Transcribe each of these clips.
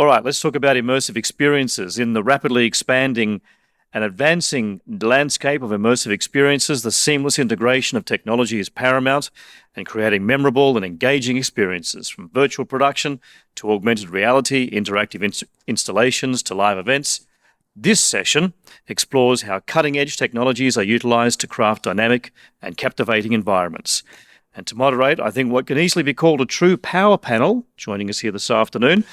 All right, let's talk about immersive experiences. In the rapidly expanding and advancing landscape of immersive experiences, the seamless integration of technology is paramount in creating memorable and engaging experiences, from virtual production to augmented reality, interactive installations to live events. This session explores how cutting-edge technologies are utilized to craft dynamic and captivating environments. And to moderate, I think, what can easily be called a true power panel, joining us here this afternoon,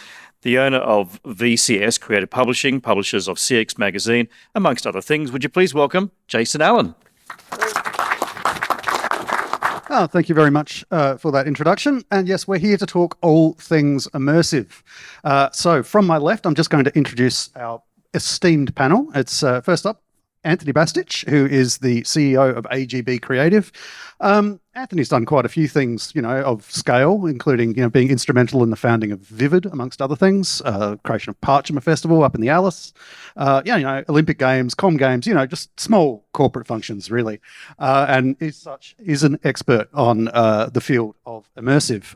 the owner of VCS Creative Publishing, publishers of CX Magazine, amongst other things. Would you please welcome Jason Allen? Oh, thank you very much for that introduction. And yes, we're here to talk all things immersive. So from my left, I'm just going to introduce our esteemed panel. It's first up, Anthony Bastich, who is the CEO of AGB Creative. Anthony's done quite a few things, of scale, including, being instrumental in the founding of Vivid, amongst other things, creation of Parchment Festival up in the Alice, Olympic Games, Com Games, just small corporate functions, really. And is an expert on the field of immersive.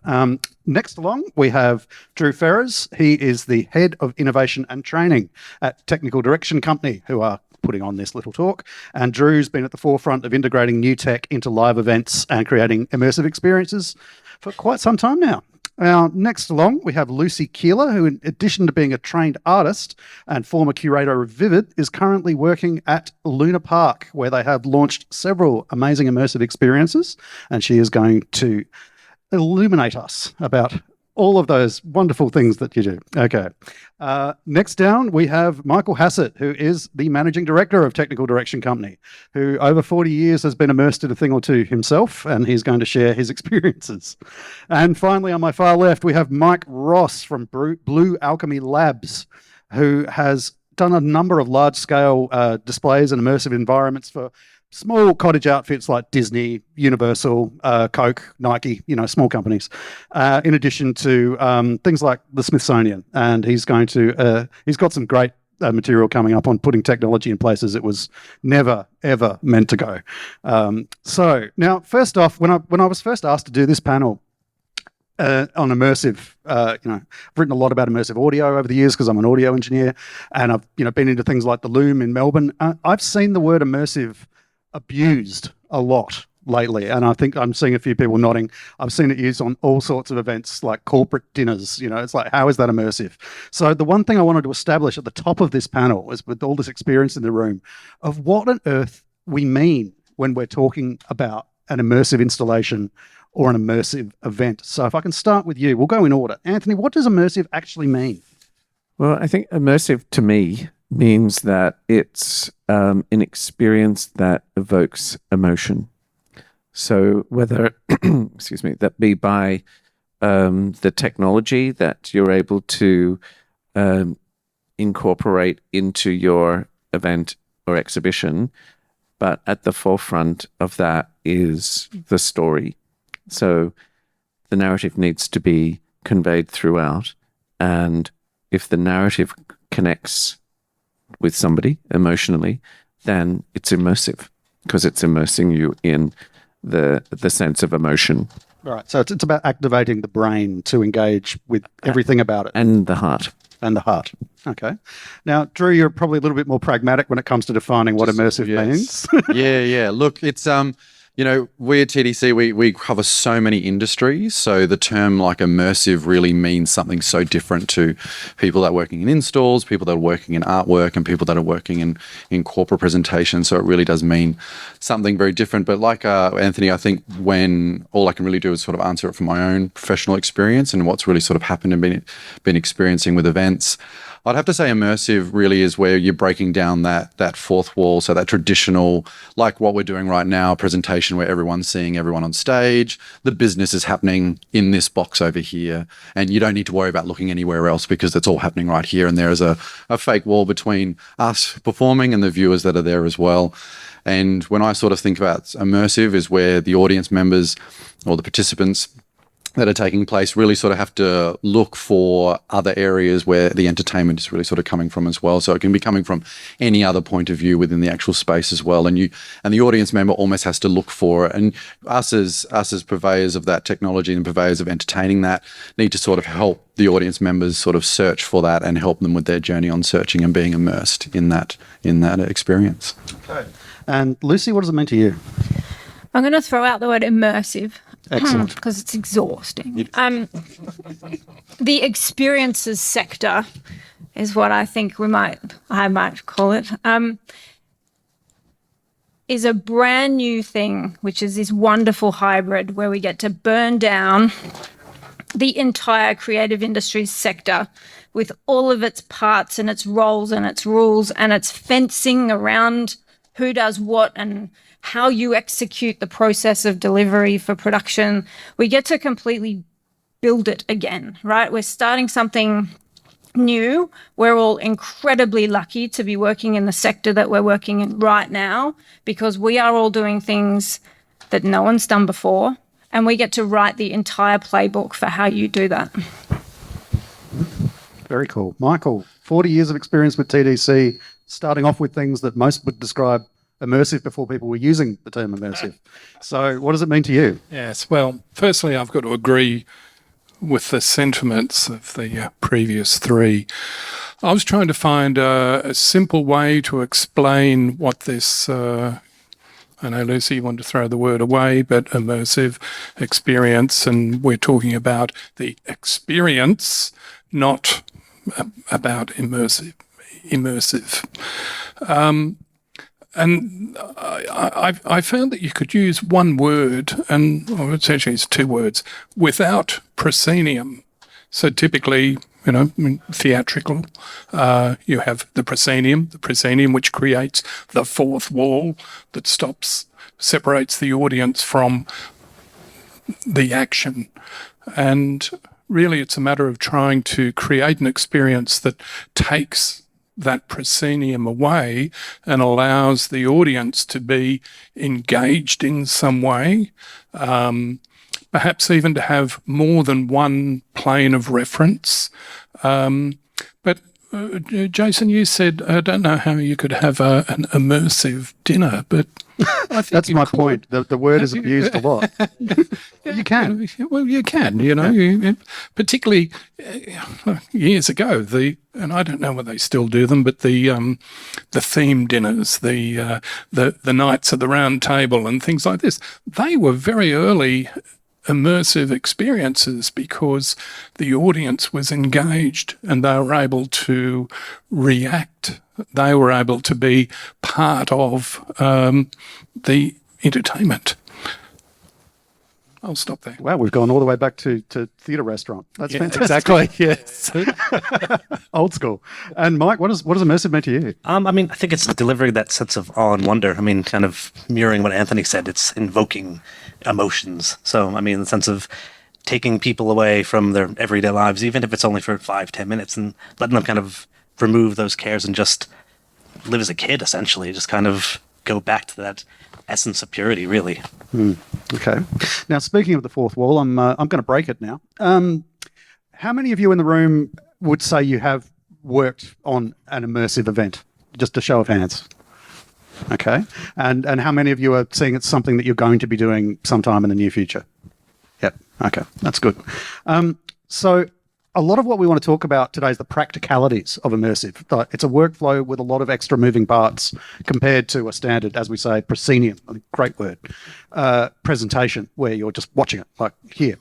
Next along, we have Drew Ferrers. He is the Head of Innovation and Training at Technical Direction Company, who are putting on this little talk. And Drew's been at the forefront of integrating new tech into live events and creating immersive experiences for quite some time now. Now, next along, we have Lucy Keeler, who, in addition to being a trained artist and former curator of Vivid, is currently working at Luna Park, where they have launched several amazing immersive experiences. And she is going to illuminate us about all of those wonderful things that you do. Okay. Next down, we have Michael Hassett, who is the Managing Director of Technical Direction Company, who over 40 years has been immersed in a thing or two himself, and he's going to share his experiences. And finally, on my far left, we have Mike Ross from Blue Alchemy Labs, who has done a number of large-scale displays and immersive environments for small cottage outfits like Disney, Universal, Coke, Nike, small companies, in addition to things like the Smithsonian. And he's got some great material coming up on putting technology in places it was never, ever meant to go. So now, first off, when I was first asked to do this panel, on immersive, I've written a lot about immersive audio over the years because I'm an audio engineer, and I've been into things like the Loom in Melbourne. I've seen the word immersive abused a lot lately, and I think I'm seeing a few people nodding. I've seen it used on all sorts of events like corporate dinners. It's like, how is that immersive? So the one thing I wanted to establish at the top of this panel is, with all this experience in the room, of what on earth we mean when we're talking about an immersive installation or an immersive event. So if I can start with you, we'll go in order. Anthony, what does immersive actually mean? Well, I think immersive to me means that it's an experience that evokes emotion. So whether, excuse me, that be by the technology that you're able to incorporate into your event or exhibition, but at the forefront of that is the story. So the narrative needs to be conveyed throughout, and if the narrative connects with somebody emotionally, then it's immersive because it's immersing you in the sense of emotion. Right. So it's about activating the brain to engage with everything about it. And the heart. And the heart. Okay. Now, Drew, you're probably a little bit more pragmatic when it comes to defining what immersive means. Yeah. Look, it's we at TDC, we cover so many industries. So the term like immersive really means something so different to people that are working in installs, people that are working in artwork, and people that are working in corporate presentation. So it really does mean something very different. But like Anthony, I think when all I can really do is sort of answer it from my own professional experience and what's really sort of happened and been experiencing with events, I'd have to say immersive really is where you're breaking down that fourth wall. So that traditional, like what we're doing right now, presentation where everyone's seeing everyone on stage, the business is happening in this box over here, and you don't need to worry about looking anywhere else because it's all happening right here. And there is a fake wall between us performing and the viewers that are there as well. And when I sort of think about immersive is where the audience members or the participants that are taking place really sort of have to look for other areas where the entertainment is really sort of coming from as well. So it can be coming from any other point of view within the actual space as well. And the audience member almost has to look for it. And us as purveyors of that technology and purveyors of entertaining that need to sort of help the audience members sort of search for that and help them with their journey on searching and being immersed in that experience. Okay. And Lucy, what does it mean to you? I'm going to throw out the word immersive. Excellent. Because it's exhausting. The experiences sector is what I think I might call it, is a brand new thing, which is this wonderful hybrid where we get to burn down the entire creative industries sector with all of its parts and its roles and its rules and its fencing around who does what and how you execute the process of delivery for production. We get to completely build it again, right? We're starting something new. We're all incredibly lucky to be working in the sector that we're working in right now because we are all doing things that no one's done before, and we get to write the entire playbook for how you do that. Very cool. Michael, 40 years of experience with TDC, starting off with things that most would describe immersive before people were using the term immersive. So what does it mean to you? Yes, well, firstly, I've got to agree with the sentiments of the previous three. I was trying to find a simple way to explain what this, I know, Lucy, you want to throw the word away, but immersive experience, and we're talking about the experience, not about immersive. And I found that you could use one word, or essentially it's two words, without proscenium. So typically, theatrical, you have the proscenium which creates the fourth wall that separates the audience from the action. And really it's a matter of trying to create an experience that takes that proscenium away and allows the audience to be engaged in some way, perhaps even to have more than one plane of reference. But Jason, you said, I don't know how you could have an immersive dinner, but I think That's my point. The word is abused a lot. You can. Well, you can, particularly years ago, and I don't know whether they still do them, but the theme dinners, the Knights of the Round Table and things like this, they were very early immersive experiences because the audience was engaged and they were able to react. They were able to be part of the entertainment. I'll stop there. Wow, we've gone all the way back to theatre restaurant. That's fantastic. Exactly, yes. Old school. And Mike, what does immersive mean to you? I think it's delivering that sense of awe and wonder. Kind of mirroring what Anthony said, it's invoking emotions. So, in the sense of taking people away from their everyday lives, even if it's only for 5-10 minutes, and letting them kind of remove those cares and just live as a kid, essentially. Just kind of go back to that essence of purity, really. Okay. Now, speaking of the fourth wall, I'm going to break it now. How many of you in the room would say you have worked on an immersive event? Just a show of hands. Okay. And how many of you are seeing it's something that you're going to be doing sometime in the near future? Yep. Okay. That's good. So a lot of what we want to talk about today is the practicalities of immersive. It's a workflow with a lot of extra moving parts compared to a standard, as we say, proscenium, great word, presentation where you're just watching it, like here.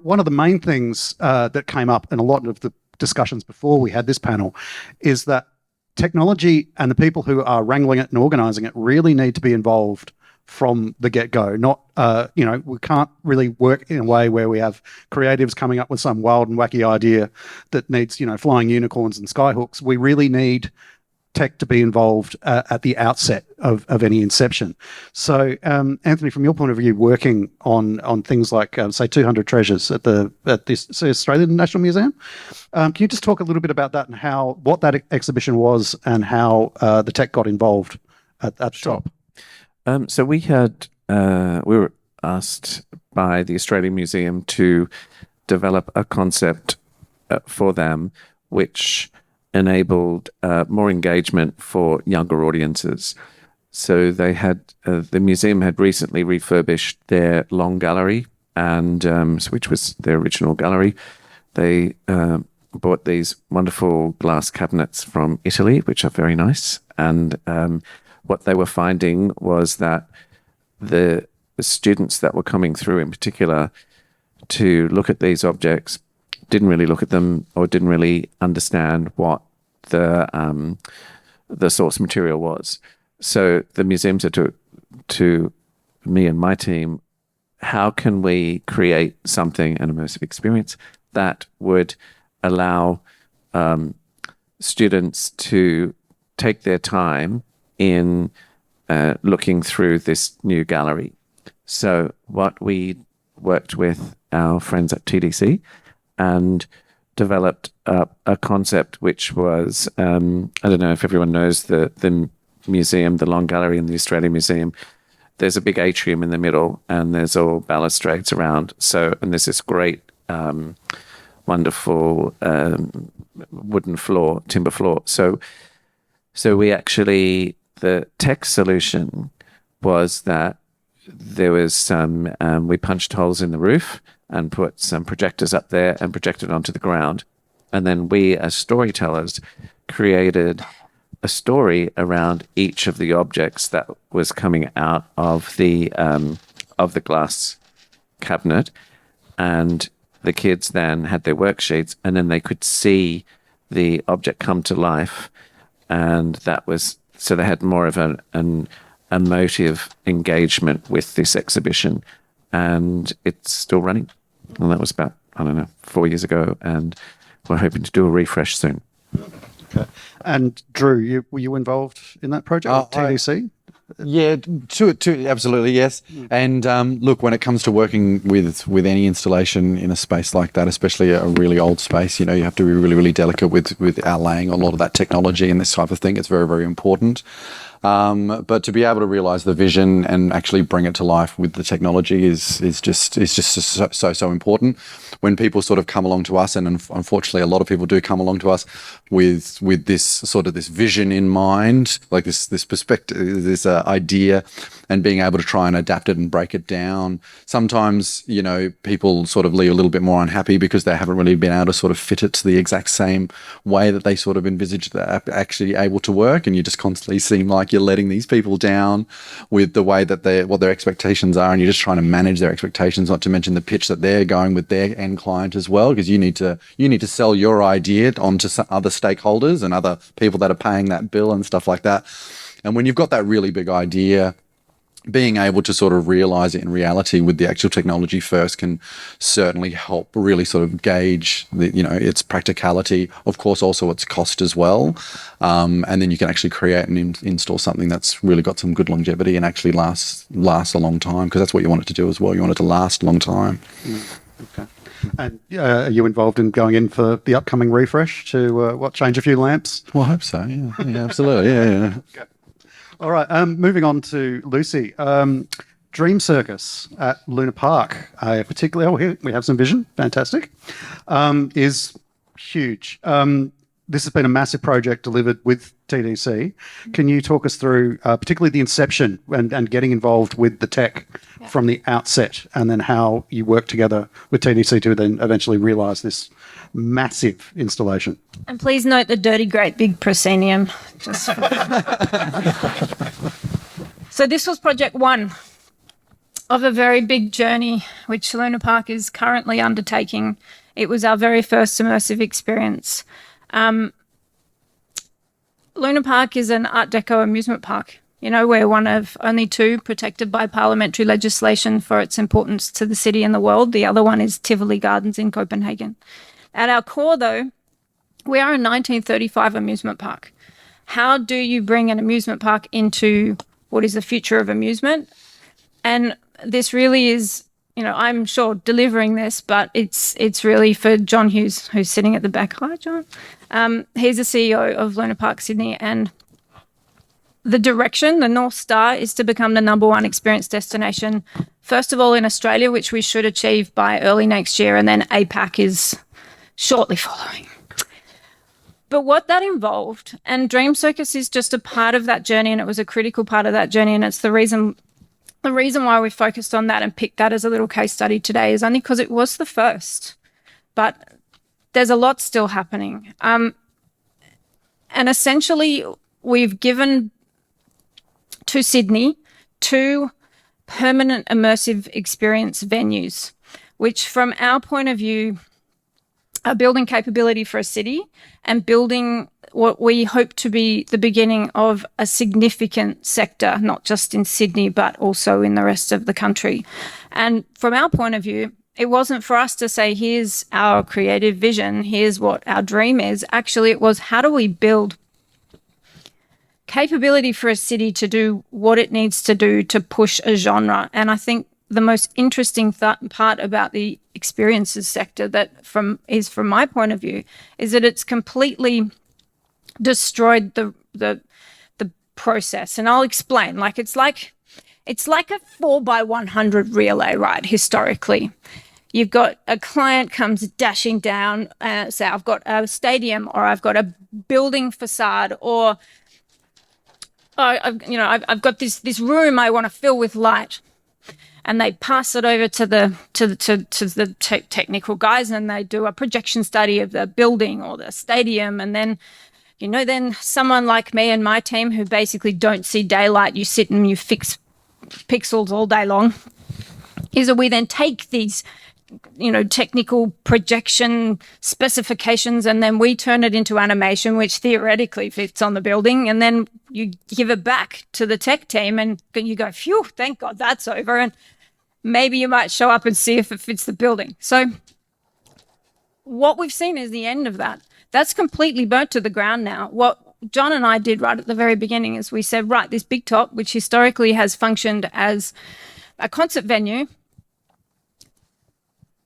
One of the main things that came up in a lot of the discussions before we had this panel is that technology and the people who are wrangling it and organising it really need to be involved from the get-go. Not, we can't really work in a way where we have creatives coming up with some wild and wacky idea that needs, flying unicorns and skyhooks. We really need tech to be involved at the outset of any inception. So, Anthony, from your point of view, working on things like, say, 200 Treasures at this Australian National Museum, can you just talk a little bit about that and what that exhibition was and how the tech got involved at the top? So we had we were asked by the Australian Museum to develop a concept for them which enabled more engagement for younger audiences. So they had the museum had recently refurbished their long gallery, and which was their original gallery. They bought these wonderful glass cabinets from Italy, which are very nice. And what they were finding was that the students that were coming through, in particular, to look at these objects, didn't really look at them or didn't really understand what the source material was. So the museum said to me and my team, how can we create something, an immersive experience, that would allow students to take their time in looking through this new gallery. So what we worked with our friends at TDC and developed a concept which was, I don't know if everyone knows the museum, the Long Gallery in the Australian Museum. There's a big atrium in the middle and there's all balustrades around. So, and there's this great, wonderful wooden floor, timber floor. So we actually, the tech solution was that there was some, we punched holes in the roof and put some projectors up there and projected onto the ground. And then we, as storytellers, created a story around each of the objects that was coming out of the glass cabinet, and the kids then had their worksheets, and then they could see the object come to life, and that was so they had more of an emotive engagement with this exhibition, and it's still running. And that was about 4 years ago, and we're hoping to do a refresh soon. Okay. And Drew, were you involved in that project with TDC? Yeah, absolutely, yes. And look, when it comes to working with any installation in a space like that, especially a really old space, you have to be really, really delicate with outlaying a lot of that technology and this type of thing. It's very, very important. But to be able to realize the vision and actually bring it to life with the technology is just so important. When people sort of come along to us, and unfortunately a lot of people do come along to us with this sort of this vision in mind, like this perspective, this idea, and being able to try and adapt it and break it down. Sometimes, people sort of leave a little bit more unhappy because they haven't really been able to sort of fit it to the exact same way that they sort of envisaged that actually able to work, and you just constantly seem like you're letting these people down with the way that what their expectations are, and you're just trying to manage their expectations, not to mention the pitch that they're going with their end client as well, because you need to sell your idea onto some other stakeholders and other people that are paying that bill and stuff like that. And when you've got that really big idea, being able to sort of realize it in reality with the actual technology first can certainly help really sort of gauge its practicality, of course also its cost as well, and then you can actually create and install something that's really got some good longevity and actually lasts a long time, because that's what you want it to do as well. You want it to last a long time. Okay. And are you involved in going in for the upcoming refresh to change a few lamps? Well, I hope so. Yeah, absolutely. Yeah. Okay. All right, moving on to Lucy. Dream Circus at Luna Park, particularly, here we have some vision, fantastic, is huge. This has been a massive project delivered with TDC. Can you talk us through particularly the inception and getting involved with the tech from the outset, and then how you work together with TDC to then eventually realise this massive installation? And please note the dirty, great big proscenium. So this was project one of a very big journey, which Luna Park is currently undertaking. It was our very first immersive experience. Luna Park is an Art Deco amusement park. We're one of only two protected by parliamentary legislation for its importance to the city and the world. The other one is Tivoli Gardens in Copenhagen. At our core, though, we are a 1935 amusement park. How do you bring an amusement park into what is the future of amusement? And this really is, I'm sure delivering this, but it's really for John Hughes, who's sitting at the back. Hi, John. He's the CEO of Luna Park Sydney, and the direction, the North Star, is to become the #1 experience destination, first of all in Australia, which we should achieve by early next year, and then APAC is shortly following. But what that involved, and Dream Circus is just a part of that journey, and it was a critical part of that journey, and it's the reason why we focused on that and picked that as a little case study today is only because it was the first. But there's a lot still happening. And essentially, we've given to Sydney 2 permanent immersive experience venues, which from our point of view are building capability for a city and building what we hope to be the beginning of a significant sector, not just in Sydney, but also in the rest of the country. And from our point of view, it wasn't for us to say, here's our creative vision, here's what our dream is. Actually, it was, how do we build capability for a city to do what it needs to do to push a genre? And I think the most interesting part about the experiences sector from my point of view is that it's completely destroyed the process. And I'll explain. It's like a 4x100 relay ride historically. You've got a client comes dashing down, say I've got a stadium or I've got a building facade, or I've got this room I want to fill with light, and they pass it over to the technical guys, and they do a projection study of the building or the stadium, and then someone like me and my team who basically don't see daylight, you sit and you fix pixels all day long, is that we then take these technical projection specifications, and then we turn it into animation, which theoretically fits on the building, and then you give it back to the tech team, and you go, phew, thank God that's over, and maybe you might show up and see if it fits the building. So what we've seen is the end of that. That's completely burnt to the ground now. What John and I did right at the very beginning is we said, right, this Big Top, which historically has functioned as a concert venue,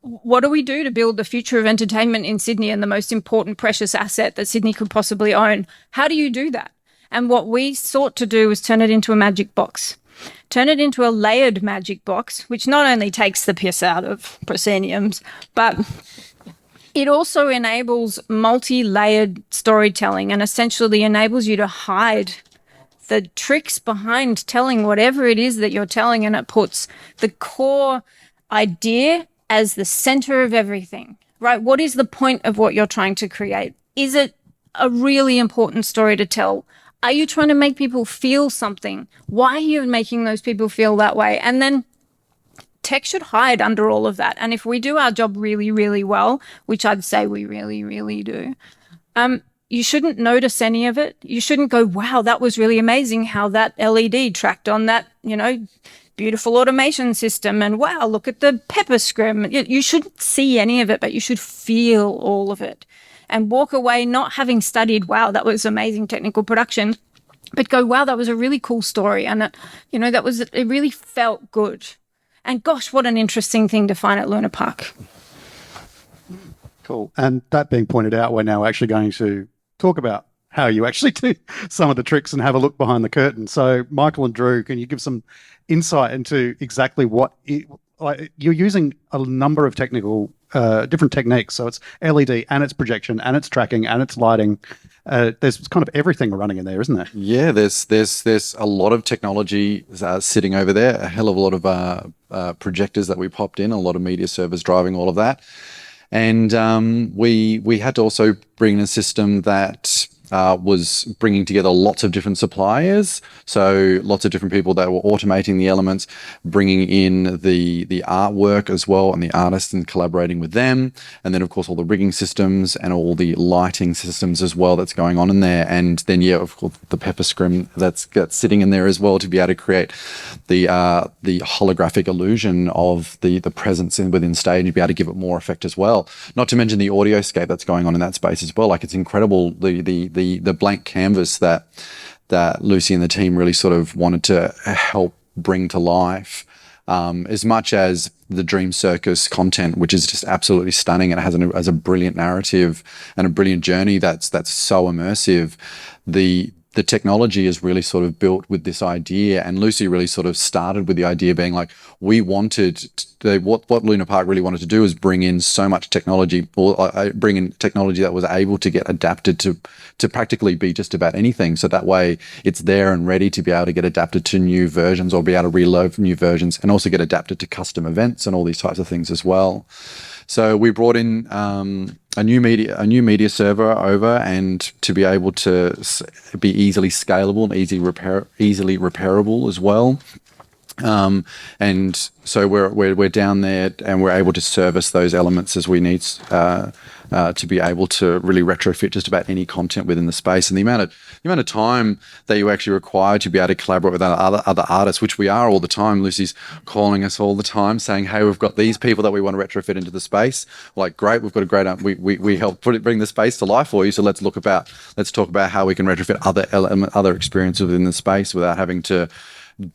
what do we do to build the future of entertainment in Sydney and the most important precious asset that Sydney could possibly own? How do you do that? And what we sought to do was turn it into a magic box. Turn it into a layered magic box, which not only takes the piss out of prosceniums, but it also enables multi-layered storytelling and essentially enables you to hide the tricks behind telling whatever it is that you're telling, and it puts the core idea as the center of everything, right? What is the point of what you're trying to create? Is it a really important story to tell? Are you trying to make people feel something? Why are you making those people feel that way? And then tech should hide under all of that. And if we do our job really, really well, which I'd say we really, really do, you shouldn't notice any of it. You shouldn't go, wow, that was really amazing how that LED tracked on that, beautiful automation system, and wow, look at the pepper scrim. You shouldn't see any of it, but you should feel all of it and walk away not having studied, wow, that was amazing technical production, but go, wow, that was a really cool story. And it really felt good. And gosh, what an interesting thing to find at Luna Park. Cool. And that being pointed out, we're now actually going to talk about how you actually do some of the tricks and have a look behind the curtain. So Michael and Drew, can you give some insight into exactly you're using a number of technical, different techniques. So it's LED and it's projection and it's tracking and it's lighting. There's kind of everything running in there, isn't there? Yeah, there's a lot of technology sitting over there, a hell of a lot of projectors that we popped in, a lot of media servers driving all of that. And we had to also bring in a system that was bringing together lots of different suppliers. So lots of different people that were automating the elements, bringing in the artwork as well, and the artists, and collaborating with them. And then, of course, all the rigging systems and all the lighting systems as well that's going on in there. And then, yeah, of course, the pepper scrim that's sitting in there as well to be able to create the holographic illusion of the presence within stage, and be able to give it more effect as well. Not to mention the audioscape that's going on in that space as well. Like, it's incredible, the blank canvas that Lucy and the team really sort of wanted to help bring to life. As much as the Dream Circus content, which is just absolutely stunning, and it has a brilliant narrative and a brilliant journey that's so immersive. The the technology is really sort of built with this idea, and Lucy really sort of started with the idea being like, we wanted what Luna Park really wanted to do is bring in so much technology, or bring in technology that was able to get adapted to practically be just about anything. So that way it's there and ready to be able to get adapted to new versions, or be able to reload from new versions, and also get adapted to custom events and all these types of things as well. So we brought in a new media server over, and to be able to be easily scalable and easily repairable as well. And so we're down there, and we're able to service those elements as we need to be able to really retrofit just about any content within the space. And the amount of time that you actually require to be able to collaborate with other artists, which we are all the time. Lucy's calling us all the time saying, "Hey, we've got these people that we want to retrofit into the space." We're like, great, we've got a great we help bring the space to life for you. So let's talk about how we can retrofit other experiences within the space without having to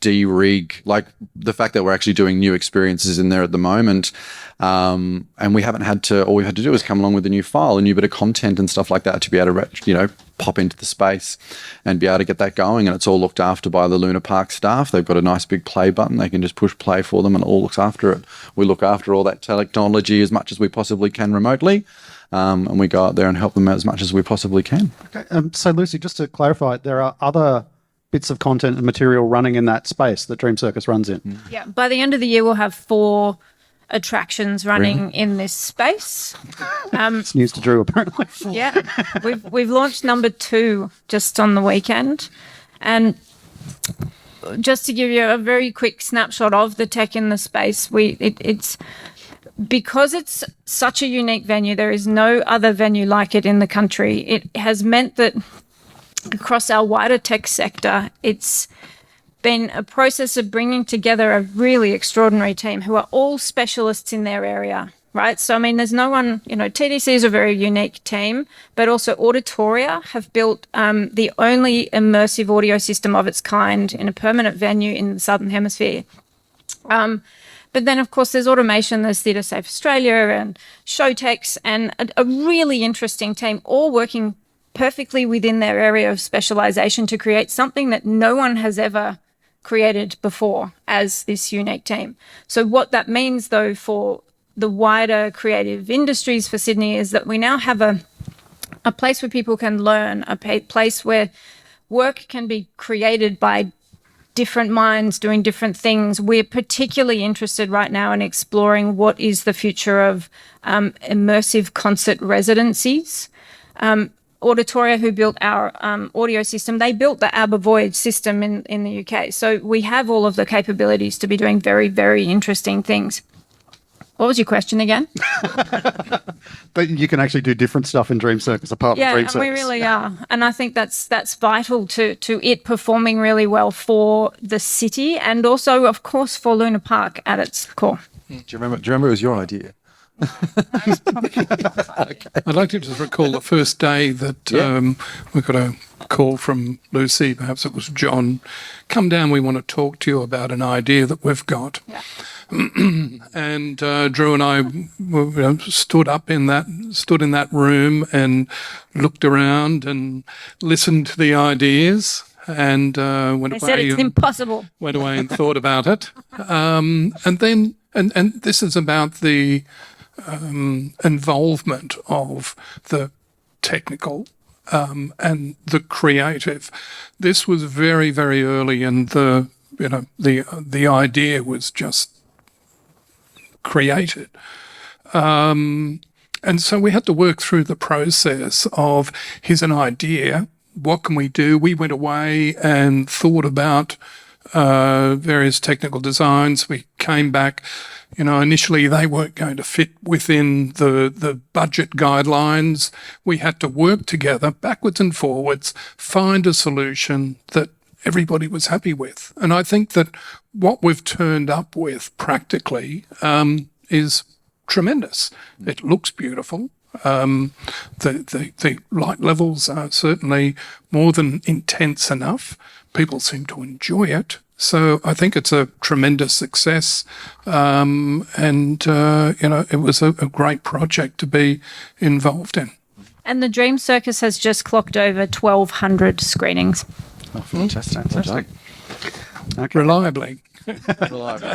de-rig, like the fact that we're actually doing new experiences in there at the moment, and we haven't had to. All we've had to do is come along with a new file, a new bit of content and stuff like that to be able to pop into the space and be able to get that going. And it's all looked after by the Luna Park staff. They've got a nice big play button. They can just push play for them, and it all looks after it. We look after all that technology as much as we possibly can remotely, and we go out there and help them out as much as we possibly can. Okay. So Lucy, just to clarify, there are other bits of content and material running in that space that Dream Circus runs in. Yeah, by the end of the year, we'll have 4 attractions running in this space. It's news to Drew, apparently. Yeah, we've launched number 2 just on the weekend, and just to give you a very quick snapshot of the tech in the space, it's because it's such a unique venue. There is no other venue like it in the country. It has meant that across our wider tech sector, it's been a process of bringing together a really extraordinary team who are all specialists in their area, right? So, I mean, there's no one, TDC is a very unique team, but also Auditoria have built the only immersive audio system of its kind in a permanent venue in the Southern Hemisphere. But then, of course, there's Automation, there's Theatre Safe Australia and Showtex, and a really interesting team, all working perfectly within their area of specialization to create something that no one has ever created before as this unique team. So what that means, though, for the wider creative industries for Sydney is that we now have a place where people can learn, a place where work can be created by different minds doing different things. We're particularly interested right now in exploring what is the future of immersive concert residencies. Auditoria, who built our audio system, they built the ABBA Voyage system in the UK. So we have all of the capabilities to be doing very, very interesting things. What was your question again? But you can actually do different stuff in Dream Circus apart from Dream Circus. Yeah, and we really are. And I think that's vital to it performing really well for the city, and also, of course, for Luna Park at its core. Do you remember it was your idea? I'd like to just recall the first day that we got a call from Lucy, perhaps it was John, come down, we want to talk to you about an idea that we've got. Yeah. And Drew and I stood in that room and looked around and listened to the ideas and went away. They said it's impossible. Went away and thought about it. And then, and this is about the involvement of the technical and the creative. This was very, very early, and the idea was just created. And so we had to work through the process of, here's an idea, what can we do? We went away and thought about various technical designs. We came back, initially they weren't going to fit within the budget guidelines. We had to work together backwards and forwards, find a solution that everybody was happy with. And I think that what we've turned up with practically is tremendous. It looks beautiful. The light levels are certainly more than intense enough. People seem to enjoy it. So I think it's a tremendous success. It was a great project to be involved in. And the Dream Circus has just clocked over 1,200 screenings. Fantastic. Okay. Reliably.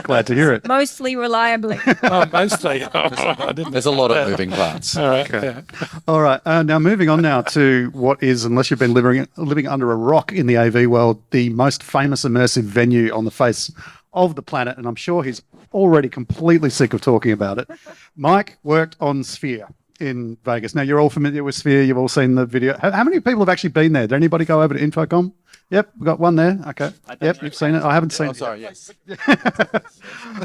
Glad to hear it. Mostly reliably. Oh, mostly. I didn't. There's a lot of moving parts. All right. Yeah. All right. Now moving on now to what is, unless you've been living under a rock in the AV world, the most famous immersive venue on the face of the planet, and I'm sure he's already completely sick of talking about it. Mike worked on Sphere in Vegas. Now, you're all familiar with Sphere. You've all seen the video. How many people have actually been there? Did anybody go over to Infocom? Yep, we've got one there. Okay. Yep, you've seen it. I haven't seen it. Sorry, yes.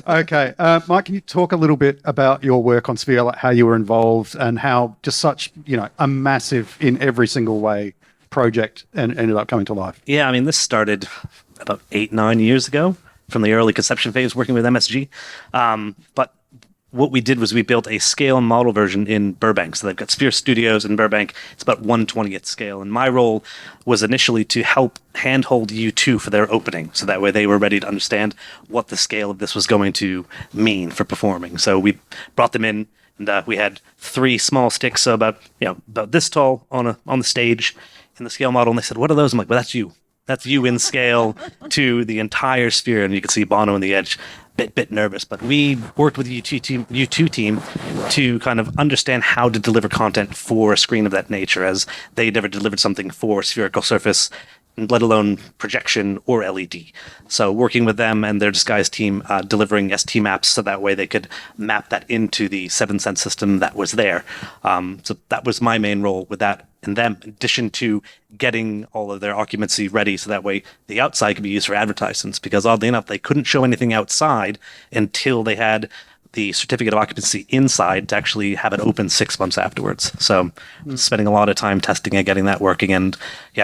Okay. Mike, can you talk a little bit about your work on Sphere, like how you were involved and how just such, a massive in every single way project and ended up coming to life? Yeah, I mean, this started about 8-9 years ago from the early conception phase working with MSG. But what we did was we built a scale model version in Burbank. So they've got Sphere Studios in Burbank. It's about 1/20th scale. And my role was initially to help handhold U2 for their opening. So that way they were ready to understand what the scale of this was going to mean for performing. So we brought them in and we had 3 small sticks, so about this tall on the stage in the scale model. And they said, "What are those?" I'm like, "Well, that's you. That's you in scale to the entire Sphere." And you can see Bono on the edge, bit nervous. But we worked with the U2 team to kind of understand how to deliver content for a screen of that nature, as they never delivered something for spherical surface, let alone projection or LED. So working with them and their Disguise team, delivering ST maps so that way they could map that into the 7-sense system that was there. So that was my main role with that. And them, in addition to getting all of their occupancy ready so that way the outside could be used for advertisements, because oddly enough, they couldn't show anything outside until they had the certificate of occupancy inside to actually have it open 6 months afterwards. So spending a lot of time testing and getting that working, and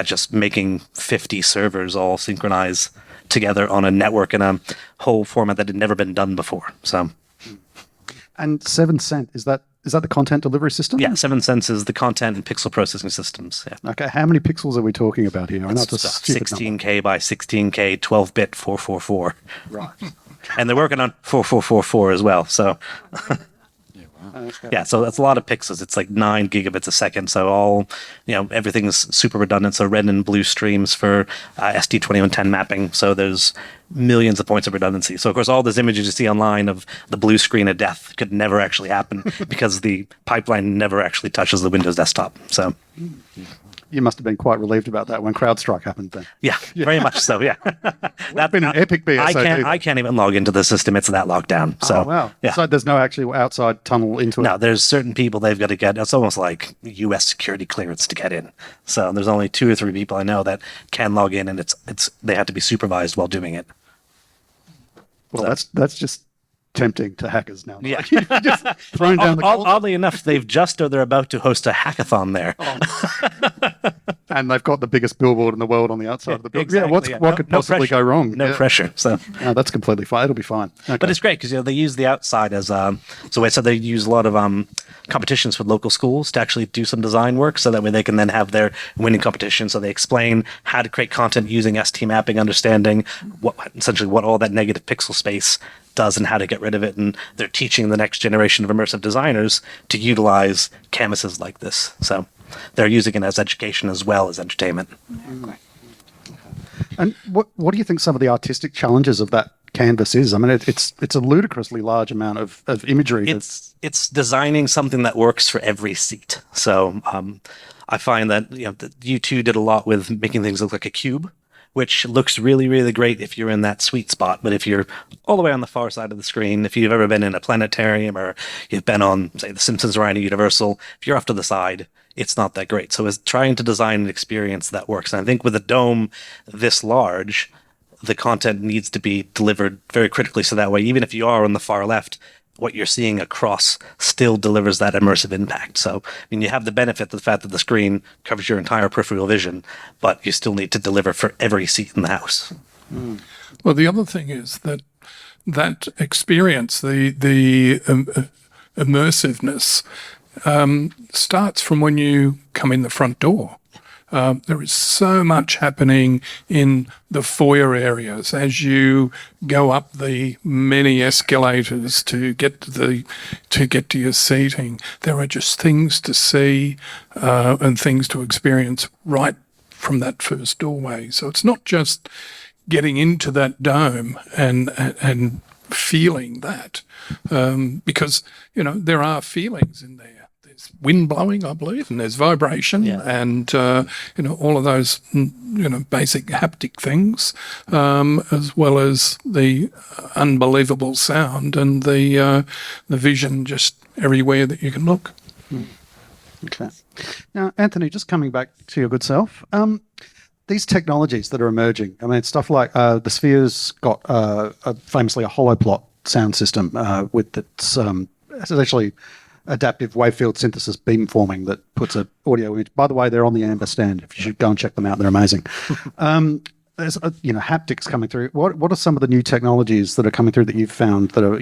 just making 50 servers all synchronize together on a network in a whole format that had never been done before. So. And 7-Cent, is that the content delivery system? Yeah, 7-Sense is the content and pixel processing systems. Yeah. Okay, how many pixels are we talking about here? I know it's a stupid 16K by 16K, 12-bit 444. Right. And they're working on 4444 as well. So, so that's a lot of pixels. It's like 9 gigabits a second. So all, everything's super redundant. So red and blue streams for ST2110 mapping. So there's millions of points of redundancy. So of course, all those images you see online of the blue screen of death could never actually happen because the pipeline never actually touches the Windows desktop. So. You must have been quite relieved about that when CrowdStrike happened then. Yeah, very much so. Yeah, That's been an epic BSOD. I can't even log into the system. It's that locked down. So, wow. Yeah. So there's no actual outside tunnel into it? No, there's certain people they've got to get. It's almost like U.S. security clearance to get in. So there's only 2 or 3 people I know that can log in, and it's they have to be supervised while doing it. Well, that's just tempting to hackers now. Yeah. Just thrown down the gauntlet. Oddly enough, they're about to host a hackathon there. And they've got the biggest billboard in the world on the outside of the building. Exactly, Yeah, what could possibly go wrong? No pressure. So. No, that's completely fine. It'll be fine. Okay. But it's great because they use the outside as so I said they use a lot of competitions with local schools to actually do some design work, so that way they can then have their winning competition. So they explain how to create content using ST mapping, understanding what all that negative pixel space does and how to get rid of it. And they're teaching the next generation of immersive designers to utilize canvases like this. So they're using it as education as well as entertainment. And what do you think some of the artistic challenges of that canvas is? I mean, it's a ludicrously large amount of imagery. It's designing something that works for every seat. So I find that U2 did a lot with making things look like a cube, which looks really, really great if you're in that sweet spot. But if you're all the way on the far side of the screen, if you've ever been in a planetarium or you've been on, say, The Simpsons ride at Universal, if you're off to the side, it's not that great. So it's trying to design an experience that works. And I think with a dome this large, the content needs to be delivered very critically. So that way, even if you are on the far left, what you're seeing across still delivers that immersive impact. So, I mean, you have the benefit of the fact that the screen covers your entire peripheral vision, but you still need to deliver for every seat in the house. Well, the other thing is that experience, the immersiveness, starts from when you come in the front door. There is so much happening in the foyer areas as you go up the many escalators to get to your seating. There are just things to see and things to experience right from that first doorway. So it's not just getting into that dome and feeling that, because there are feelings in there. There's wind blowing, I believe, and there's vibration, and all of those basic haptic things, as well as the unbelievable sound and the vision just everywhere that you can look. Okay. Now, Anthony, just coming back to your good self, these technologies that are emerging, I mean, stuff like the Sphere's got famously a hollow plot sound system with its essentially adaptive wavefield synthesis beamforming that puts an audio image. By the way, they're on the Amber stand. If you should go and check them out, they're amazing. There's haptics coming through. What are some of the new technologies that are coming through that you've found that are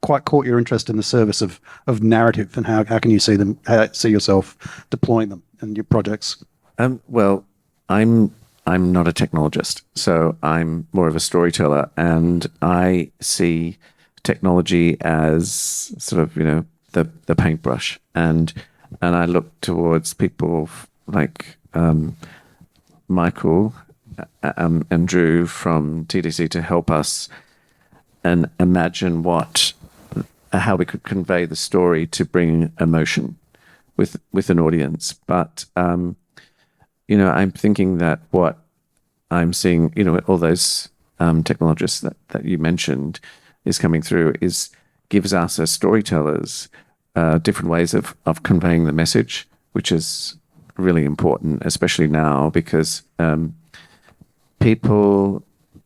quite caught your interest in the service of narrative, and how can you see yourself deploying them in your projects? Well, I'm not a technologist, so I'm more of a storyteller, and I see technology as sort of the paintbrush, and I look towards people like Michael and Drew from TDC to help us and imagine how we could convey the story to bring emotion with an audience. But I'm thinking that what I'm seeing, all those technologists that you mentioned is coming through gives us as storytellers different ways of conveying the message, which is really important, especially now, because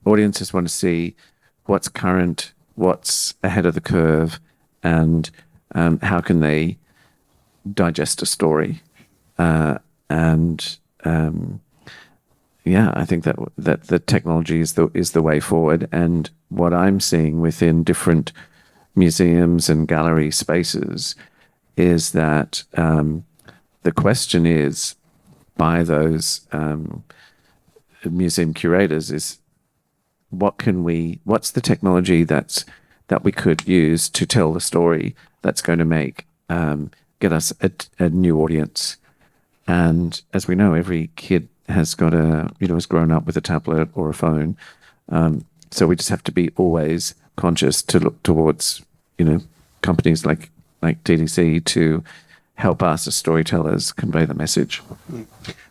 audiences want to see what's current, what's ahead of the curve, and how can they digest a story. I think that the technology is the way forward. And what I'm seeing within different museums and gallery spaces is that the question is by those museum curators is what's the technology that we could use to tell the story that's going to get us a new audience. And as we know, every kid has got has grown up with a tablet or a phone. So we just have to be always conscious to look towards, companies like TDC to help us as storytellers convey the message.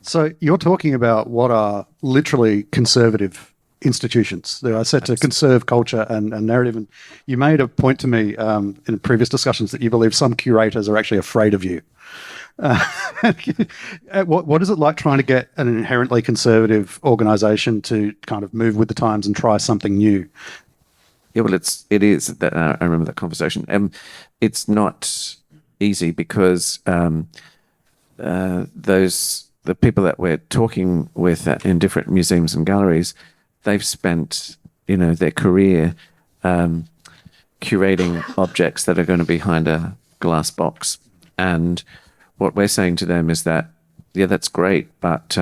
So you're talking about what are literally conservative institutions. They are set to conserve culture and narrative. And you made a point to me in previous discussions that you believe some curators are actually afraid of you. What is it like trying to get an inherently conservative organisation to kind of move with the times and try something new? Yeah, well, it is that I remember that conversation. It's not easy because the people that we're talking with in different museums and galleries, they've spent their career curating objects that are going to be behind a glass box, and what we're saying to them is that that's great, but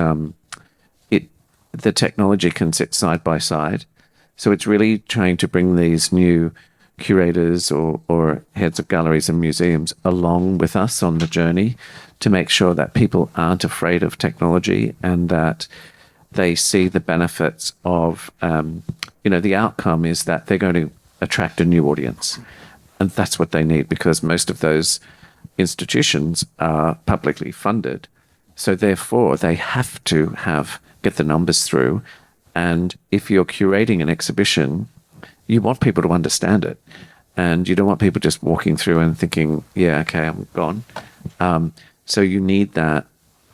the technology can sit side by side. So it's really trying to bring these new curators or heads of galleries and museums along with us on the journey to make sure that people aren't afraid of technology and that they see the benefits of, the outcome is that they're going to attract a new audience. And that's what they need, because most of those institutions are publicly funded. So therefore, they have to get the numbers through. And if you're curating an exhibition, you want people to understand it. And you don't want people just walking through and thinking, yeah, okay, I'm gone. So you need that.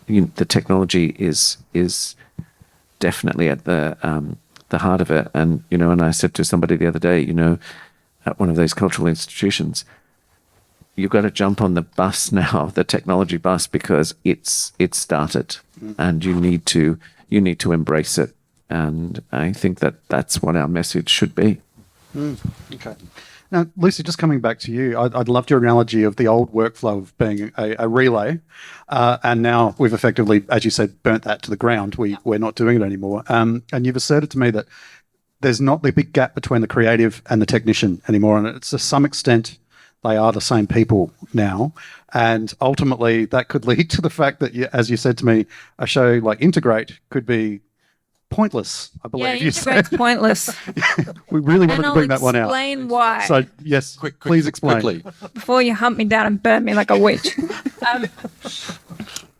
The technology is definitely at the heart of it. And, and I said to somebody the other day, at one of those cultural institutions, you've got to jump on the bus now, the technology bus, because it's started, and you need to embrace it. And I think that that's what our message should be. Okay. Now, Lucy, just coming back to you, I'd loved your analogy of the old workflow of being a relay, and now we've effectively, as you said, burnt that to the ground. We're not doing it anymore. And you've asserted to me that there's not the big gap between the creative and the technician anymore, and it's to some extent they are the same people now. And ultimately, that could lead to the fact that, as you said to me, a show like Integrate could be pointless, I believe Yeah, you said. Integrate's pointless. We really wanted And to I'll bring that one out. explain why. So, yes, please explain. Quickly. Before you hunt me down and burn me like a witch.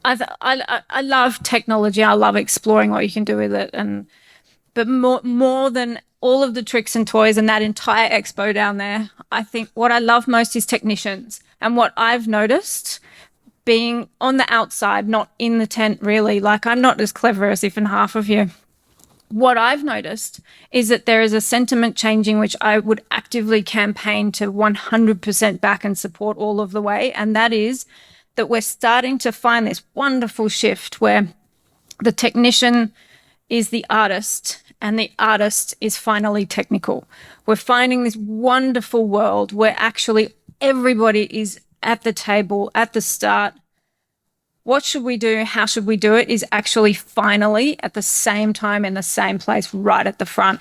I love technology. I love exploring what you can do with it, but more than all of the tricks and toys and that entire expo down there, I think what I love most is technicians. And what I've noticed, being on the outside, not in the tent really, like I'm not as clever as even half of you. What I've noticed is that there is a sentiment changing, which I would actively campaign to 100% back and support all of the way. And that is that we're starting to find this wonderful shift where the technician is the artist and the artist is finally technical. We're finding this wonderful world where actually everybody is at the table at the start. What should we do? How should we do it? Is actually finally at the same time in the same place right at the front.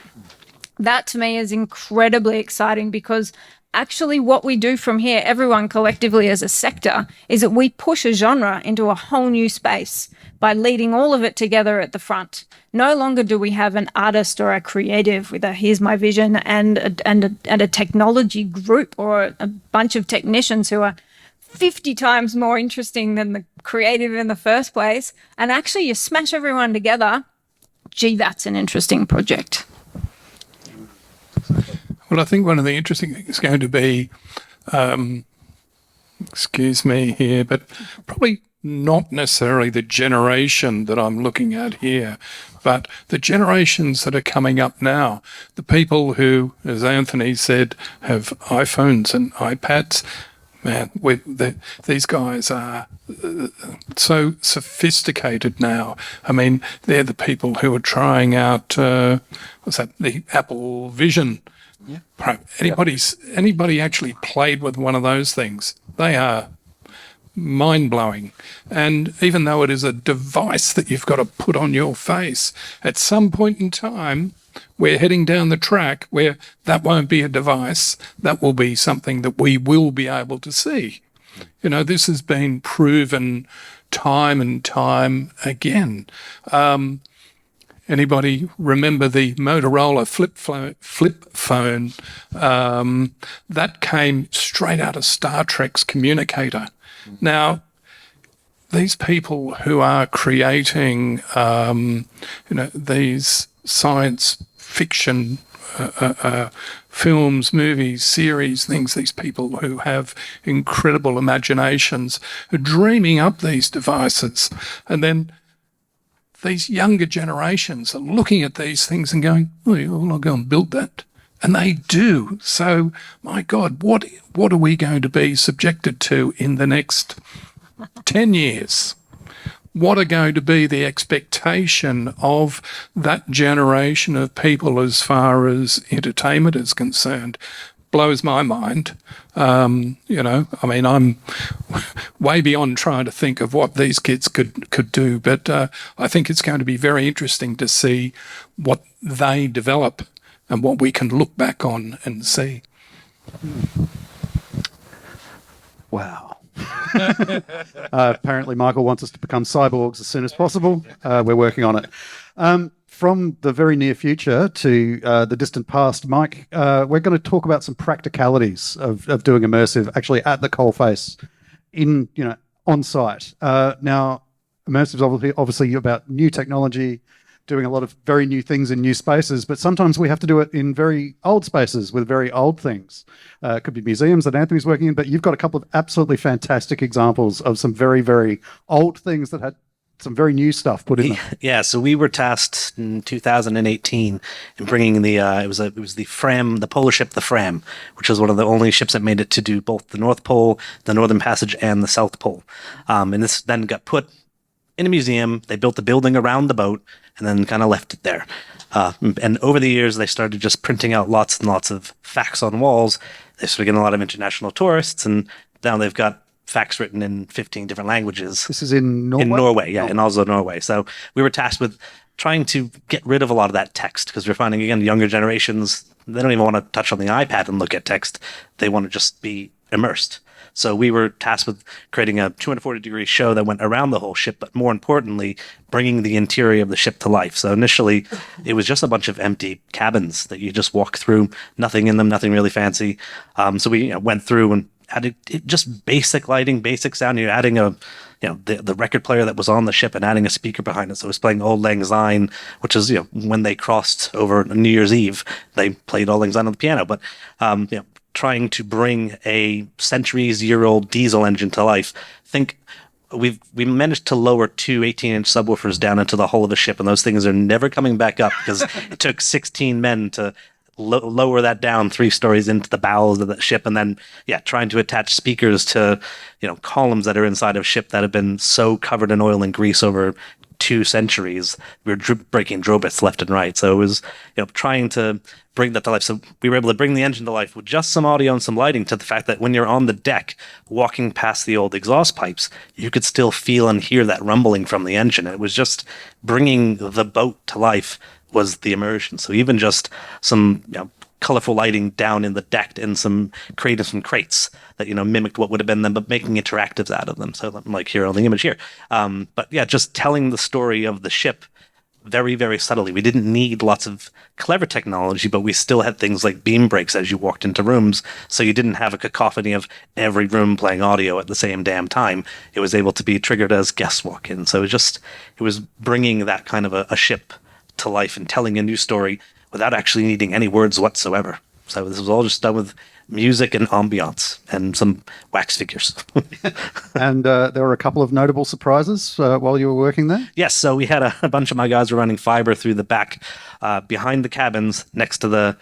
That to me is incredibly exciting because actually what we do from here, everyone collectively as a sector, is that we push a genre into a whole new space by leading all of it together at the front. No longer do we have an artist or a creative with a here's my vision and a technology group or a bunch of technicians who are 50 times more interesting than the creative in the first place. And actually you smash everyone together. Gee, that's an interesting project. Well, I think one of the interesting things is going to be, excuse me here, but probably not necessarily the generation that I'm looking at here, but the generations that are coming up now. The people who, as Anthony said, have iPhones and iPads. Man, these guys are so sophisticated now. I mean, they're the people who are trying out, the Apple Vision. Yeah. Anybody actually played with one of those things? They are mind-blowing. And even though it is a device that you've got to put on your face, at some point in time, we're heading down the track where that won't be a device, that will be something that we will be able to see. You know, this has been proven time and time again. Anybody remember the Motorola flip phone? That came straight out of Star Trek's communicator. Now, these people who are creating, these science fiction films, movies, series, things, these people who have incredible imaginations are dreaming up these devices. And then these younger generations are looking at these things and going, oh, well, I'll go and build that. And they do. So, my God, what are we going to be subjected to in the next 10 years? What are going to be the expectation of that generation of people as far as entertainment is concerned? Blows my mind. I'm way beyond trying to think of what these kids could do, but I think it's going to be very interesting to see what they develop and what we can look back on and see. Wow. Apparently, Michael wants us to become cyborgs as soon as possible. We're working on it. From the very near future to the distant past, Mike, we're going to talk about some practicalities of doing immersive actually at the coalface on site. Now, immersive is obviously about new technology, doing a lot of very new things in new spaces, but sometimes we have to do it in very old spaces with very old things. It could be museums that Anthony's working in, but you've got a couple of absolutely fantastic examples of some very, very old things that had some very new stuff put in them. Yeah, so we were tasked in 2018 in bringing it was the Fram, the polar ship, the Fram, which was one of the only ships that made it to do both the North Pole, the Northern Passage, and the South Pole. And this then got put in a museum. They built the building around the boat and then kind of left it there. And over the years, they started just printing out lots and lots of facts on walls. They're sort of getting a lot of international tourists, and now they've got facts written in 15 different languages. This is in Norway? In Norway, yeah, in Oslo, Norway. So we were tasked with trying to get rid of a lot of that text, because we're finding, again, younger generations, they don't even want to touch on the iPad and look at text. They want to just be immersed. So we were tasked with creating a 240-degree show that went around the whole ship, but more importantly, bringing the interior of the ship to life. So initially, it was just a bunch of empty cabins that you just walk through, nothing in them, nothing really fancy. So we went through and added just basic lighting, basic sound. You're adding the record player that was on the ship and adding a speaker behind it. So it was playing Auld Lang Syne, which is, when they crossed over New Year's Eve, they played Auld Lang Syne on the piano. But, trying to bring a centuries-year-old diesel engine to life. Think we managed to lower two 18-inch subwoofers down into the hull of the ship, and those things are never coming back up because it took 16 men to lower that down 3 stories into the bowels of the ship, and then trying to attach speakers to columns that are inside of ship that have been so covered in oil and grease over 2 centuries. We were breaking drill bits left and right. So it was trying to bring that to life. So we were able to bring the engine to life with just some audio and some lighting, to the fact that when you're on the deck walking past the old exhaust pipes, you could still feel and hear that rumbling from the engine. It was just bringing the boat to life was the immersion. So even just some colorful lighting down in the deck and some crates that mimicked what would have been them, but making interactives out of them. So like here on the image here, but just telling the story of the ship very, very subtly. We didn't need lots of clever technology, but we still had things like beam breaks as you walked into rooms, so you didn't have a cacophony of every room playing audio at the same damn time. It was able to be triggered as guests walk in. So it was bringing that kind of a ship to life and telling a new story without actually needing any words whatsoever. So this was all just done with music and ambiance and some wax figures. And there were a couple of notable surprises while you were working there? Yes, so we had a bunch of my guys were running fiber through the back behind the cabins next to the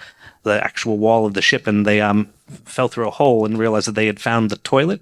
actual wall of the ship, and they fell through a hole and realized that they had found the toilet,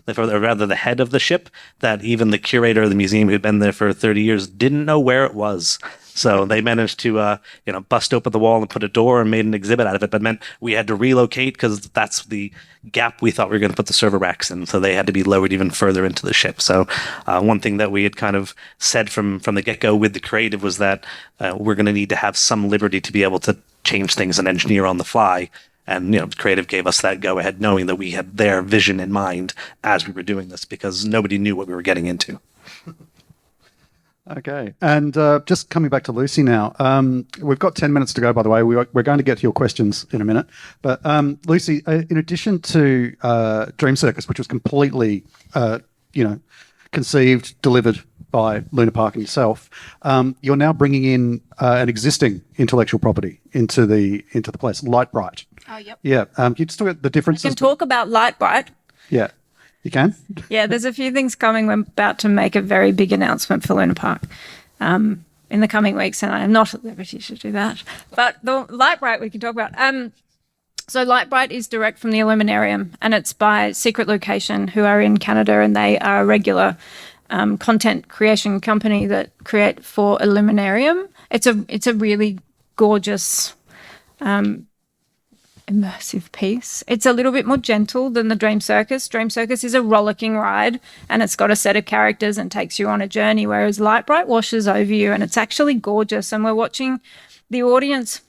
or rather the head of the ship, that even the curator of the museum, who'd been there for 30 years, didn't know where it was. So they managed to, bust open the wall and put a door and made an exhibit out of it, but meant we had to relocate because that's the gap we thought we were going to put the server racks in. So they had to be lowered even further into the ship. So one thing that we had kind of said from the get-go with the creative was that we're going to need to have some liberty to be able to change things and engineer on the fly. And, creative gave us that go-ahead, knowing that we had their vision in mind as we were doing this, because nobody knew what we were getting into. Okay. And just coming back to Lucy now, we've got 10 minutes to go, by the way. We're going to get to your questions in a minute. But Lucy, in addition to Dream Circus, which was completely, conceived, delivered by Luna Park and yourself, you're now bringing in an existing intellectual property into the place, Lightbright. Oh, yep. Yeah. Can you just talk about the differences? We can talk about Lightbright. Yeah. You can? Yeah, there's a few things coming. We're about to make a very big announcement for Luna Park in the coming weeks, and I am not at liberty to do that. But the Lightbright we can talk about. So Lightbright is direct from the Illuminarium, and it's by Secret Location, who are in Canada, and they are a regular content creation company that create for Illuminarium. It's a really gorgeous immersive piece. It's a little bit more gentle than the Dream Circus. Dream Circus is a rollicking ride, and it's got a set of characters and takes you on a journey, whereas Lightbright washes over you, and it's actually gorgeous. And we're watching the audience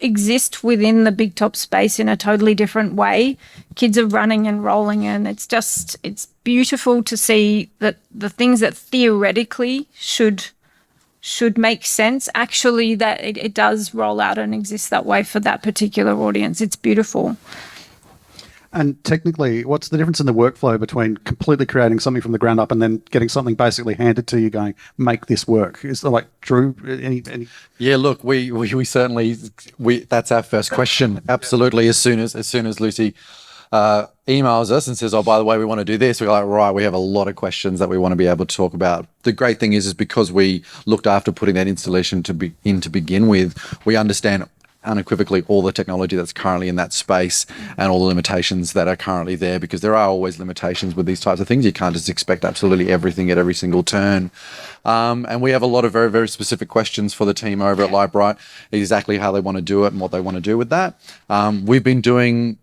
exist within the Big Top space in a totally different way. Kids are running and rolling, and it's beautiful to see that the things that theoretically should make sense, actually that it does roll out and exist that way for that particular audience. It's beautiful. And technically, what's the difference in the workflow between completely creating something from the ground up and then getting something basically handed to you going, make this work? Is there, like, Drew, any? Yeah, look, we certainly, that's our first question. Absolutely. As soon as Lucy emails us and says, oh, by the way, we want to do this, we're like, right, we have a lot of questions that we want to be able to talk about. The great thing is because we looked after putting that installation to begin with, we understand unequivocally all the technology that's currently in that space and all the limitations that are currently there, because there are always limitations with these types of things. You can't just expect absolutely everything at every single turn. And we have a lot of very, very specific questions for the team over at Lightbright, exactly how they want to do it and what they want to do with that. We've been doing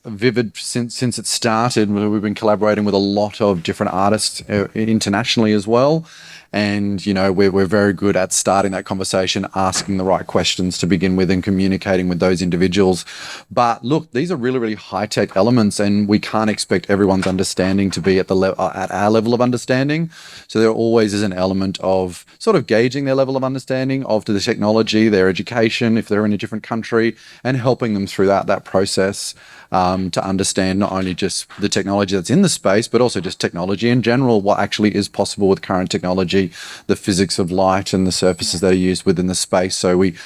Vivid since it started. We've been collaborating with a lot of different artists internationally as well. And, you know, we're very good at starting that conversation, asking the right questions to begin with and communicating with those individuals. But look, these are really, really high-tech elements, and we can't expect everyone's understanding to be at our level of understanding. So there always is an element of sort of gauging their level of understanding of the technology, their education, if they're in a different country, and helping them through that process. To understand not only just the technology that's in the space, but also just technology in general, what actually is possible with current technology, the physics of light and the surfaces that are used within the space. So we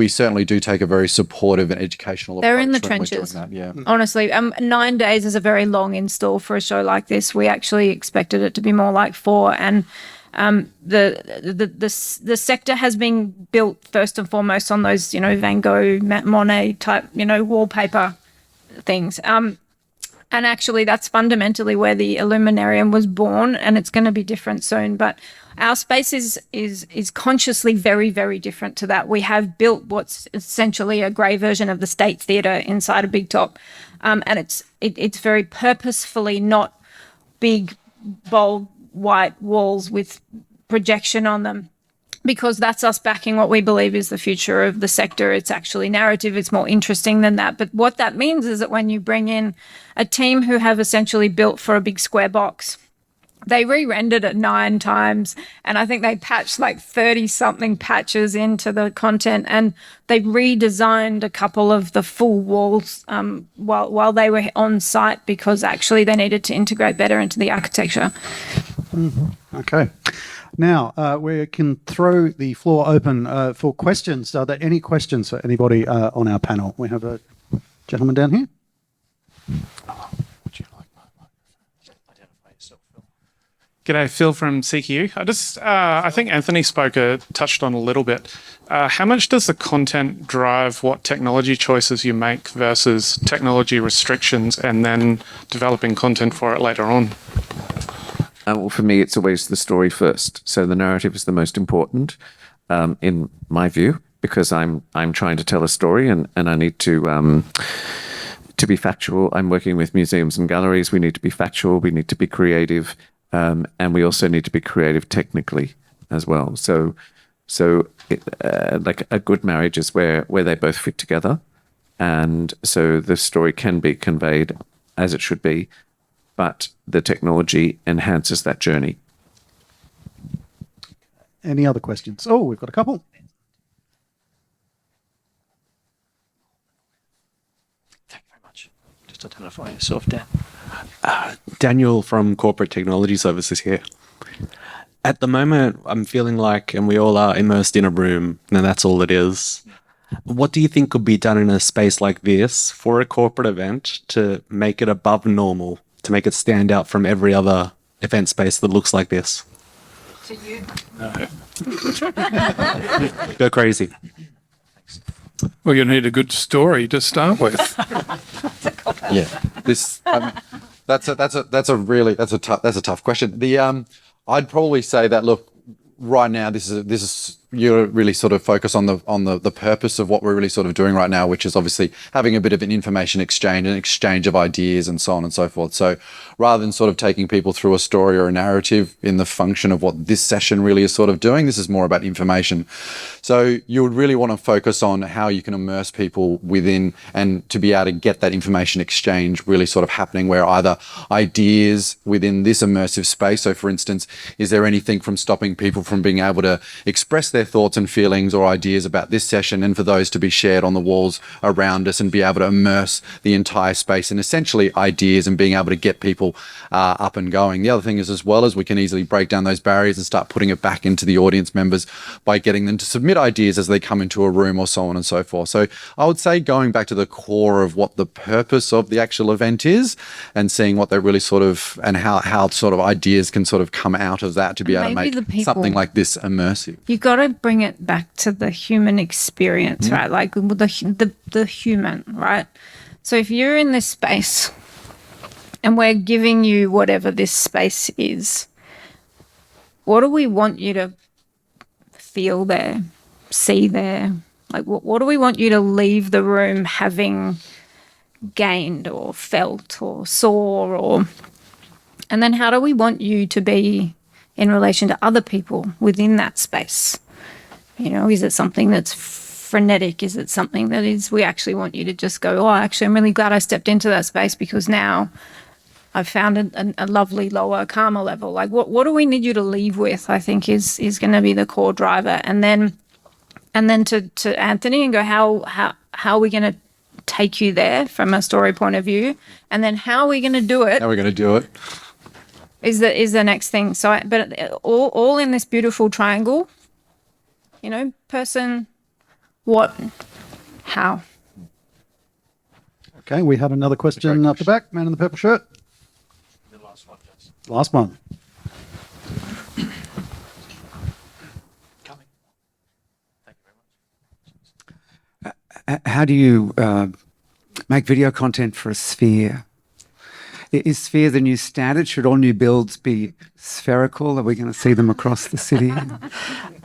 certainly do take a very supportive and educational approach. They're in the when we're doing trenches. that, yeah. Honestly, 9 days is a very long install for a show like this. We actually expected it to be more like 4, and the sector has been built first and foremost on those, you know, Van Gogh, Monet type, you know, wallpaper things. And actually that's fundamentally where the Illuminarium was born, and it's going to be different soon. But our space is consciously very, very different to that. We have built what's essentially a grey version of the State Theatre inside a Big Top. And it's very purposefully not big, bold, white walls with projection on them, because that's us backing what we believe is the future of the sector. It's actually narrative. It's more interesting than that. But what that means is that when you bring in a team who have essentially built for a big square box, they re-rendered it 9 times, and I think they patched like 30-something patches into the content, and they redesigned a couple of the full walls while they were on site, because actually they needed to integrate better into the architecture. Okay. Now, we can throw the floor open for questions. Are there any questions for anybody on our panel? We have a gentleman down here. G'day, Phil from CQ. I think Anthony touched on a little bit. How much does the content drive what technology choices you make versus technology restrictions and then developing content for it later on? Well, for me, it's always the story first. So the narrative is the most important, in my view, because I'm trying to tell a story, and I need to be factual. I'm working with museums and galleries. We need to be factual. We need to be creative, and we also need to be creative technically as well. So like a good marriage is where they both fit together, and so the story can be conveyed as it should be, but the technology enhances that journey. Any other questions? Oh, we've got a couple. Thank you very much. Just identify yourself, Dan. Daniel from Corporate Technology Services here. At the moment, I'm feeling like, and we all are immersed in a room, and that's all it is. What do you think could be done in a space like this for a corporate event to make it above normal, to make it stand out from every other event space that looks like this? To you. Go crazy. Well, you need a good story to start with. Yeah, that's a tough question. I'd probably say that, look, right now this is you really sort of focus on the purpose of what we're really sort of doing right now, which is obviously having a bit of an information exchange, an exchange of ideas and so on and so forth. So rather than sort of taking people through a story or a narrative in the function of what this session really is sort of doing, this is more about information. So you would really want to focus on how you can immerse people within, and to be able to get that information exchange really sort of happening, where either ideas within this immersive space. So for instance, is there anything from stopping people from being able to express their thoughts and feelings or ideas about this session, and for those to be shared on the walls around us and be able to immerse the entire space in essentially ideas and being able to get people up and going. The other thing is, as well, as we can easily break down those barriers and start putting it back into the audience members by getting them to submit ideas as they come into a room or so on and so forth. So I would say going back to the core of what the purpose of the actual event is, and seeing what they really sort of, and how sort of ideas can sort of come out of that to be able to Maybe make the people- something like this immersive. You got to to bring it back to the human experience, right? Like the human, right? So if you're in this space and we're giving you whatever this space is, what do we want you to feel there, see there? Like, what do we want you to leave the room having gained or felt or saw? And then how do we want you to be in relation to other people within that space? You know, is it something that's frenetic? Is it something that is, we actually want you to just go, oh, actually, I'm really glad I stepped into that space because now I've found a lovely lower karma level. Like, what do we need you to leave with, I think is going to be the core driver. And then to Anthony and go, how are we going to take you there from a story point of view? And then how are we going to do it? How are we going to do it? Is the next thing. So, but all in this beautiful triangle, you know, person, what, how. Okay, we had another question up the back. Man in the purple shirt. The last one, Jess. Last one. Coming. Thank you very much. How do you make video content for a sphere? Is Sphere the new standard? Should all new builds be spherical? Are we going to see them across the city?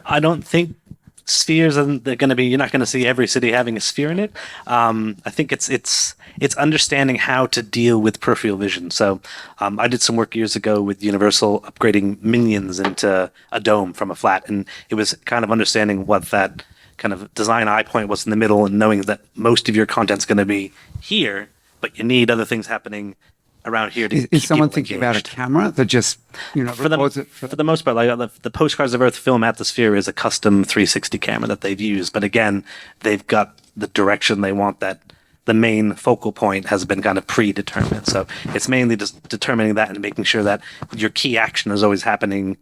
I don't think spheres are going to be. You're not going to see every city having a sphere in it. I think it's understanding how to deal with peripheral vision. So I did some work years ago with Universal upgrading Minions into a dome from a flat, and it was kind of understanding what that kind of design eye point was in the middle, and knowing that most of your content's going to be here, but you need other things happening around here to Is keep someone people thinking about a engaged. camera that just, For records it? the most part, like the Postcards of Earth film Atmosphere is a custom 360 camera that they've used. But again, they've got the direction they want that the main focal point has been kind of predetermined. So it's mainly just determining that and making sure that your key action is always happening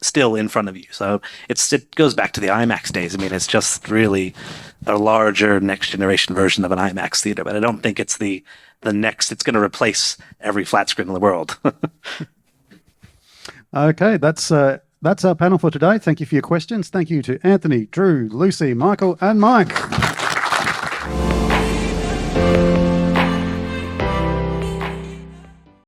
still in front of you. So it goes back to the IMAX days. I mean, it's just really a larger next generation version of an IMAX theater. But I don't think it's the next. It's going to replace every flat screen in the world. Okay, that's our panel for today. Thank you for your questions. Thank you to Anthony, Drew, Lucy, Michael, and Mike.